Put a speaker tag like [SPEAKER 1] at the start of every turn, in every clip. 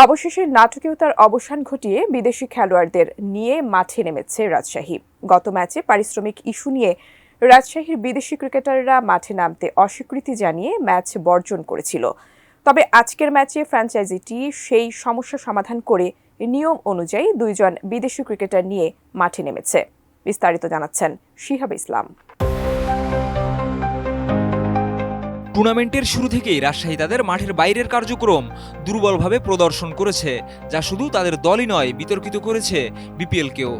[SPEAKER 1] অবশেষে নাটকীয়তার অবসান ঘটিয়ে বিদেশি খেলোয়াড়দের নিয়ে মাঠে নেমেছে রাজশাহী। গত ম্যাচে পারিশ্রমিক ইস্যু নিয়ে রাজশাহীর বিদেশি ক্রিকেটাররা মাঠে নামতে অস্বীকৃতি জানিয়ে ম্যাচ বর্জন করেছিল। তবে আজকের ম্যাচে ফ্র্যাঞ্চাইজিটি সেই সমস্যা সমাধান করে নিয়ম অনুযায়ী দুইজন বিদেশি ক্রিকেটার নিয়ে মাঠে নেমেছে। বিস্তারিত জানাচ্ছেন শিহাব ইসলাম।
[SPEAKER 2] টুর্নামেন্টের শুরু থেকেই রাজশাহী তাদের মাঠের বাইরের কার্যক্রম দুর্বলভাবে প্রদর্শন করেছে, যা শুধু তাদের দলই নয়, বিতর্কিত করেছে বিপিএলকেও।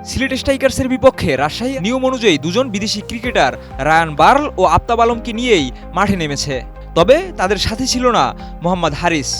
[SPEAKER 2] সিলেট স্ট্রাইকার্সের বিপক্ষে রাজশাহী নিয়ম অনুযায়ী দুজন বিদেশি ক্রিকেটার রায়ান বার্ল ও আফতাব আলমকে নিয়েই মাঠে নেমেছে। তবে তাদের সাথে ছিল না মোহাম্মদ হারিস।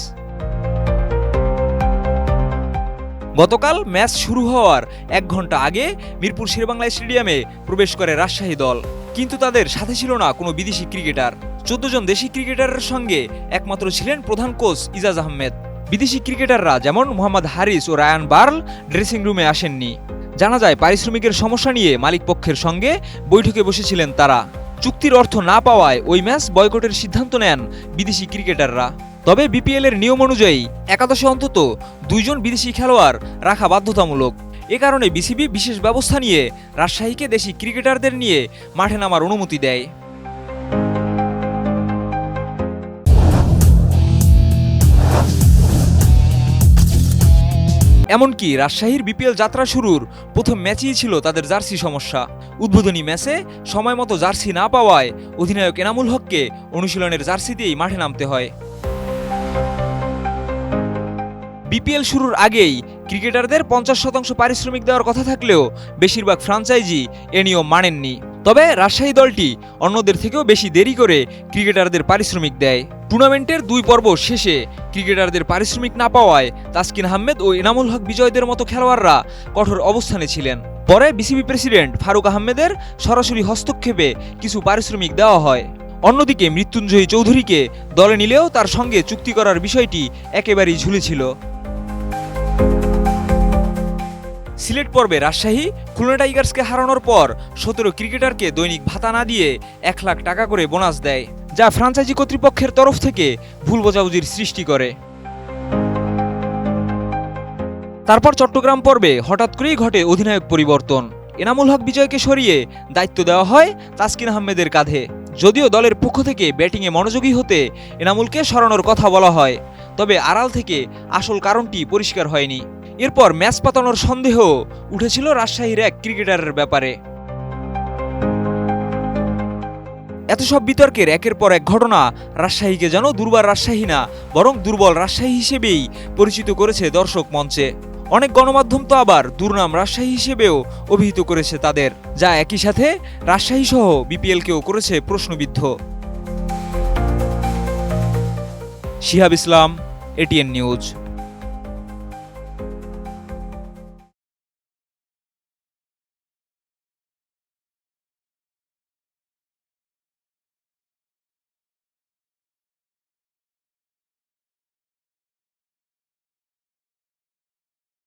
[SPEAKER 2] গতকাল ম্যাচ শুরু হওয়ার 1 ঘন্টা আগে মিরপুর শেরেবাংলা স্টেডিয়ামে প্রবেশ করে রাজশাহী দল, কিন্তু তাদের সাথে ছিল না কোনো বিদেশি ক্রিকেটার। 14 জন দেশি ক্রিকেটারের সঙ্গে একমাত্র ছিলেন প্রধান কোচ ইজাজ আহমেদ। বিদেশি ক্রিকেটাররা যেমন মোহাম্মদ হারিস ও রায়ান বার্ল ড্রেসিং রুমে আসেননি। জানা যায় পারিশ্রমিকের সমস্যা নিয়ে মালিক পক্ষের সঙ্গে বৈঠকে বসেছিলেন তারা। চুক্তির অর্থ না পাওয়ায় ওই ম্যাচ বয়কটের সিদ্ধান্ত নেন বিদেশি ক্রিকেটাররা। তবে বিপিএলের নিয়ম অনুযায়ী একাদশে অন্তত 2 জন বিদেশি খেলোয়াড় রাখা বাধ্যতামূলক। এ কারণে বিসিবি বিশেষ ব্যবস্থা নিয়ে রাজশাহীকে দেশি ক্রিকেটারদের নিয়ে মাঠে নামার অনুমতি দেয়। এমনকি রাজশাহীর বিপিএল যাত্রা শুরুর প্রথম ম্যাচই ছিল তাদের জার্সি সমস্যা। উদ্বোধনী ম্যাচে সময় মতো জার্সি না পাওয়ায় অধিনায়ক এনামুল হককে অনুশীলনের জার্সিতেই মাঠে নামতে হয়। বিপিএল শুরুর আগেই ক্রিকেটারদের 50% পারিশ্রমিক দেওয়ার কথা থাকলেও বেশিরভাগ ফ্র্যাঞ্চাইজি এ নিয়ম মানেননি। তবে রাজশাহী দলটি অন্যদের থেকেও বেশি দেরি করে ক্রিকেটারদের পারিশ্রমিক দেয়। টুর্নামেন্টের 2 পর্ব শেষে ক্রিকেটারদের পারিশ্রমিক না পাওয়ায় তাসকিন আহমেদ ও এনামুল হক বিজয়দের মতো খেলোয়াড়রা কঠোর অবস্থানে ছিলেন। পরে বিসিবি প্রেসিডেন্ট ফারুক আহমেদের সরাসরি হস্তক্ষেপে কিছু পারিশ্রমিক দেওয়া হয়। অন্যদিকে মৃত্যুঞ্জয়ী চৌধুরীকে দলে নিলেও তার সঙ্গে চুক্তি করার বিষয়টি একেবারেই ঝুলেছিল। সিলেট পর্বে রাজশাহী খুলনা টাইগার্সকে হারানোর পর 17 ক্রিকেটারকে দৈনিক ভাতা না দিয়ে 1 লাখ টাকা করে বোনাস দেয়, যা ফ্র্যাঞ্চাইজি কর্তৃপক্ষের তরফ থেকে ভুল বোঝাবুঝির সৃষ্টি করে। তারপর চট্টগ্রাম পর্বে হঠাৎ করেই ঘটে অধিনায়ক পরিবর্তন। এনামুল হক বিজয়কে সরিয়ে দায়িত্ব দেওয়া হয় তাসকিন আহমেদের কাঁধে। যদিও দলের পক্ষ থেকে ব্যাটিংয়ে মনোযোগী হতে এনামুলকে সরানোর কথা বলা হয়, তবে আড়াল থেকে আসল কারণটি পরিষ্কার হয়নি। এরপর ম্যাচ পাতানোর সন্দেহ উঠেছিল রাজশাহীর এক ক্রিকেটারের ব্যাপারে। এত সব বিতর্কের একের পর এক ঘটনা রাজশাহীকে যেন দুর্বার রাজশাহী না, বরং দুর্বল রাজশাহী হিসেবেই পরিচিত করেছে দর্শক মঞ্চে। অনেক গণমাধ্যম তো আবার দুর্নাম রাজশাহী হিসেবেও অভিহিত করেছে তাদের, যা একই সাথে রাজশাহী সহ বিপিএলকেও করেছে প্রশ্নবিদ্ধ। শিহাব ইসলাম, এটিএন নিউজ।